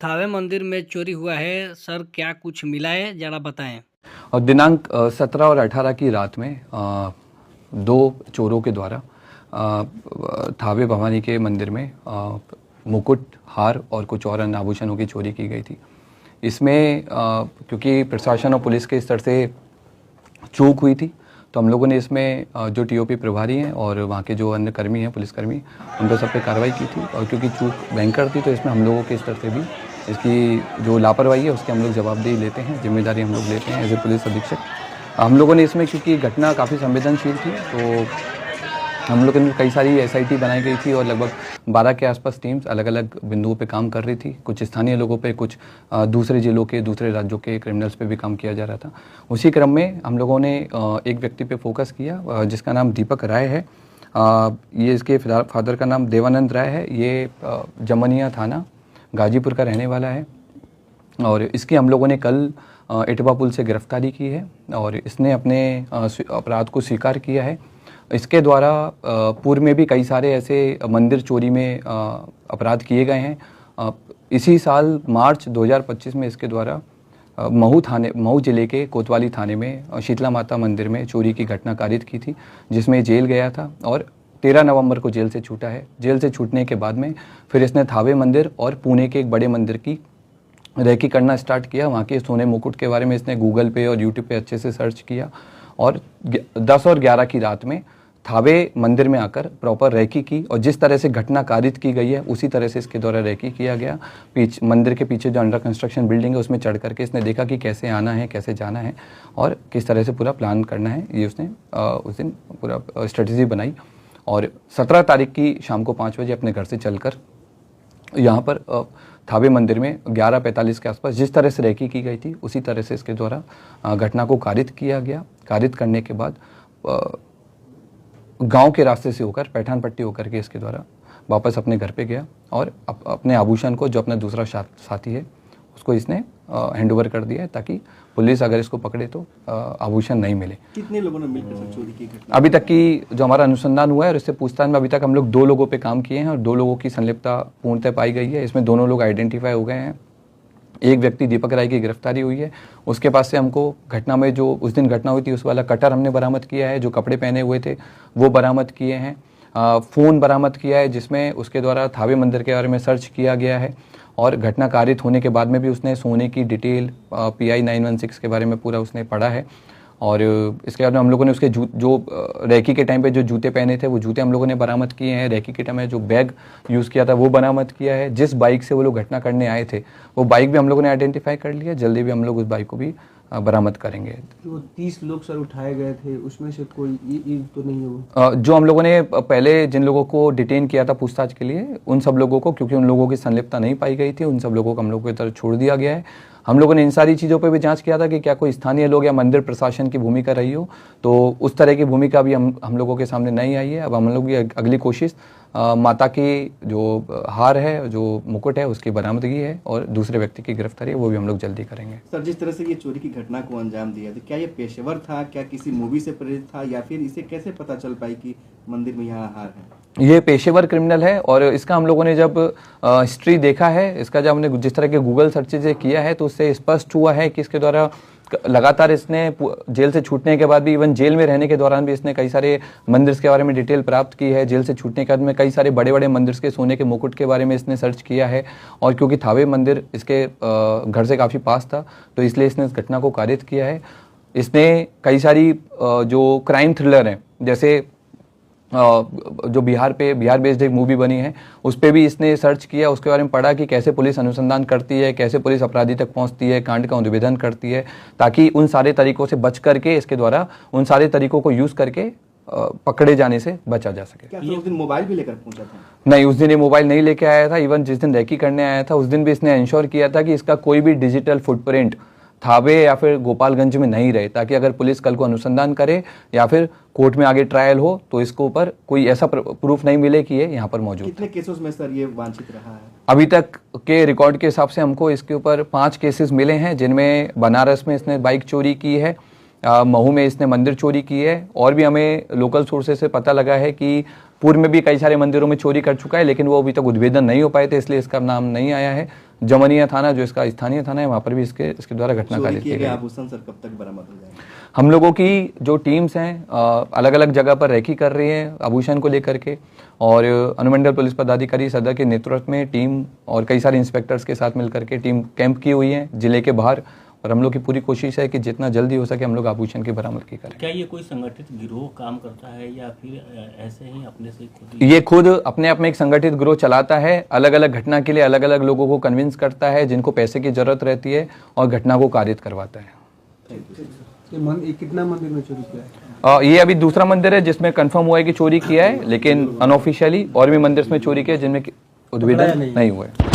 थावे मंदिर में चोरी हुआ है सर, क्या कुछ मिला है जरा बताएं। और दिनांक 17 और 18 की रात में दो चोरों के द्वारा थावे भवानी के मंदिर में मुकुट, हार और कुछ और अन्य आभूषणों की चोरी की गई थी। इसमें क्योंकि प्रशासन और पुलिस के स्तर से चूक हुई थी, तो हम लोगों ने इसमें जो टीओपी प्रभारी हैं और वहाँ के जो अन्य कर्मी हैं, पुलिसकर्मी, उन पर सब पे कार्रवाई की थी। और क्योंकि चूक भयंकर थी, तो इसमें हम लोगों के स्तर से भी इसकी जो लापरवाही है उसकी हम लोग जवाबदेही लेते हैं, जिम्मेदारी हम लोग लेते हैं एज ए पुलिस अधीक्षक। हम लोगों ने इसमें, क्योंकि घटना काफ़ी संवेदनशील थी, तो हम लोगों ने कई सारी एसआईटी बनाई गई थी और लगभग 12 के आसपास टीम्स अलग अलग बिंदुओं पे काम कर रही थी। कुछ स्थानीय लोगों पे, कुछ दूसरे जिलों के, दूसरे राज्यों के क्रिमिनल्स पे भी काम किया जा रहा था। उसी क्रम में हम लोगों ने एक व्यक्ति पे फोकस किया जिसका नाम दीपक राय है। ये इसके फादर का नाम देवानंद राय है। ये जमनिया थाना गाजीपुर का रहने वाला है और इसकी हम लोगों ने कल इटवा पुल से गिरफ्तारी की है और इसने अपने अपराध को स्वीकार किया है। इसके द्वारा पूर्व में भी कई सारे ऐसे मंदिर चोरी में अपराध किए गए हैं। इसी साल मार्च 2025 में इसके द्वारा महू जिले के कोतवाली थाने में शीतला माता मंदिर में चोरी की घटना कारित की थी, जिसमें जेल गया था और 13 नवंबर को जेल से छूटा है। जेल से छूटने के बाद में फिर इसने थावे मंदिर और पुणे के एक बड़े मंदिर की रेकी करना स्टार्ट किया। वहाँ के सोने मुकुट के बारे में इसने गूगल पे और यूट्यूब पे अच्छे से सर्च किया और 10 और 11 की रात में थावे मंदिर में आकर प्रॉपर रेकी की और जिस तरह से घटना कारित की गई है उसी तरह से इसके द्वारा रेकी किया गया। मंदिर के पीछे जो अंडर कंस्ट्रक्शन बिल्डिंग है उसमें चढ़ करके इसने देखा कि कैसे आना है, कैसे जाना है और किस तरह से पूरा प्लान करना है। ये उसने उस दिन पूरा स्ट्रेटजी बनाई और 17 तारीख की शाम को 5 बजे अपने घर से चलकर यहाँ पर थावे मंदिर में 11:45 के आसपास जिस तरह से रेकी की गई थी उसी तरह से इसके द्वारा घटना को कारित किया गया। कारित करने के बाद गांव के रास्ते से होकर पैठान पट्टी होकर के इसके द्वारा वापस अपने घर पे गया और अपने आभूषण को, जो अपना दूसरा साथी है, उसको इसने हैंड ओवर कर दिया है ताकि पुलिस अगर इसको पकड़े तो आभूषण नहीं मिले। कितने लोगों ने मिलकर चोरी की घटना? अभी तक की जो हमारा अनुसंधान हुआ है और इससे पूछताछ में अभी तक हम लोग 2 लोगों पे काम किए हैं और 2 लोगों की संलिप्तता पूर्णतः पाई गई है। इसमें दोनों लोग आइडेंटिफाई हो गए हैं। एक व्यक्ति दीपक राय की गिरफ्तारी हुई है। उसके पास से हमको घटना में जो उस दिन घटना हुई थी उस वाला कटर हमने बरामद किया है, जो कपड़े पहने हुए थे वो बरामद किए हैं। फ़ोन बरामद किया है जिसमें उसके द्वारा थावे मंदिर के बारे में सर्च किया गया है और घटना कारित होने के बाद में भी उसने सोने की डिटेल PI 916 के बारे में पूरा उसने पढ़ा है। और इसके बाद में हम लोगों ने उसके जो रेकी के टाइम पे जो जूते पहने थे वो जूते हम लोगों ने बरामद किए हैं। रेकी के टाइम में जो बैग यूज़ किया था वो बरामद किया है। जिस बाइक से वो लोग घटना करने आए थे वो बाइक भी हम लोगों ने आइडेंटिफाई कर लिया। जल्दी भी हम लोग उस बाइक को भी बरामद करेंगे। तो 30 लोग सर उठाए गए थे, उसमें से कोई ये तो नहीं हुआ? जो हम लोगों ने पहले जिन लोगों को डिटेन किया था पूछताछ के लिए, उन सब लोगों को, क्योंकि उन लोगों की संलिप्तता नहीं पाई गई थी, उन सब लोगों को हम लोगों की तरफ छोड़ दिया गया है। हम लोगों ने इन सारी चीज़ों पे भी जांच किया था कि क्या कोई स्थानीय लोग या मंदिर प्रशासन की भूमिका रही हो, तो उस तरह की भूमिका भी हम लोगों के सामने नहीं आई है। अब हम लोग की अगली कोशिश माता की जो हार है, जो मुकुट है, उसकी बरामदगी है और दूसरे व्यक्ति की गिरफ्तारी है वो भी हम लोग जल्दी करेंगे। सर, जिस तरह से ये चोरी की घटना को अंजाम दिया तो क्या ये पेशेवर था, क्या किसी मूवी से प्रेरित था, या फिर इसे कैसे पता चल पाई कि मंदिर में यहाँ हार है? ये पेशेवर क्रिमिनल है और इसका हम लोगों ने जब हिस्ट्री देखा है, इसका जब हमने जिस तरह के गूगल सर्चेज किया है तो उससे स्पष्ट हुआ है कि इसके द्वारा लगातार इसने जेल से छूटने के बाद भी, इवन जेल में रहने के दौरान भी इसने कई सारे मंदिर के बारे में डिटेल प्राप्त की है। जेल से छूटने के बाद में कई सारे बड़े बड़े मंदिर के सोने के मुकुट के बारे में इसने सर्च किया है और क्योंकि थावे मंदिर इसके घर से काफ़ी पास था तो इसलिए इसने इस घटना को कारित किया है। इसने कई सारी जो क्राइम थ्रिलर हैं, जैसे जो बिहार बेस्ड एक मूवी बनी है, उस पर भी इसने सर्च किया, उसके बारे में पढ़ा कि कैसे पुलिस अनुसंधान करती है, कैसे पुलिस अपराधी तक पहुंचती है, कांड का अनुवेदन करती है, ताकि उन सारे तरीकों से बच करके, इसके द्वारा उन सारे तरीकों को यूज़ करके पकड़े जाने से बचा जा सके। क्या उस दिन मोबाइल भी लेकर पहुंचा था? नहीं, उस दिन ये मोबाइल नहीं लेके आया था। इवन जिस दिन रेकी करने आया था उस दिन भी इसने इंश्योर किया था कि इसका कोई भी डिजिटल फुटप्रिंट थावे या फिर गोपालगंज में नहीं रहे, ताकि अगर पुलिस कल को अनुसंधान करे या फिर कोर्ट में आगे ट्रायल हो तो इसके ऊपर कोई ऐसा प्रूफ नहीं मिले कि ये यहाँ पर मौजूद। कितने केसेस में सर ये वांछित रहा है? अभी तक के रिकॉर्ड के हिसाब से हमको इसके ऊपर 5 केसेस मिले हैं, जिनमें बनारस में इसने बाइक चोरी की है, महू में इसने मंदिर चोरी की है और भी हमें लोकल सोर्सेज से पता लगा है कि पूर्व में भी कई सारे मंदिरों में चोरी कर चुका है, लेकिन वो अभी तक उद्भेदन नहीं हो पाए थे, इसलिए इसका नाम नहीं आया है। जमनिया थाना जो इसका स्थानीय थाना है वहाँ पर भी इसके द्वारा घटना चोरी कार्य किए किया गए गया। आभूषण सर कब तक बरामद हो जाएंगे? हम लोगों की जो टीम्स हैं अलग अलग जगह पर रेकी कर रही हैं आभूषण को लेकर के, और अनुमंडल पुलिस पदाधिकारी सदर के नेतृत्व में टीम और कई सारे इंस्पेक्टर्स के साथ मिलकर के टीम कैंप की हुई है जिले के बाहर, और हम लोग की पूरी कोशिश है कि जितना जल्दी हो सके हम लोग आभूषण की बरामदगी करें। क्या ये कोई संगठित गिरोह काम करता है या फिर ऐसे ही अपने से खुद ही? ये खुद अपने आप में एक संगठित गिरोह चलाता है, अलग अलग घटना के लिए अलग अलग लोगों को कन्विंस करता है जिनको पैसे की जरूरत रहती है और घटना को कारित करवाता है। ये कितना मंदिर में चोरी किया है? ये अभी दूसरा मंदिर है जिसमें कंफर्म हुआ है कि चोरी किया है, लेकिन अनऑफिशियली और भी मंदिर में चोरी किया है जिनमें उद्भेदन नहीं हुआ है।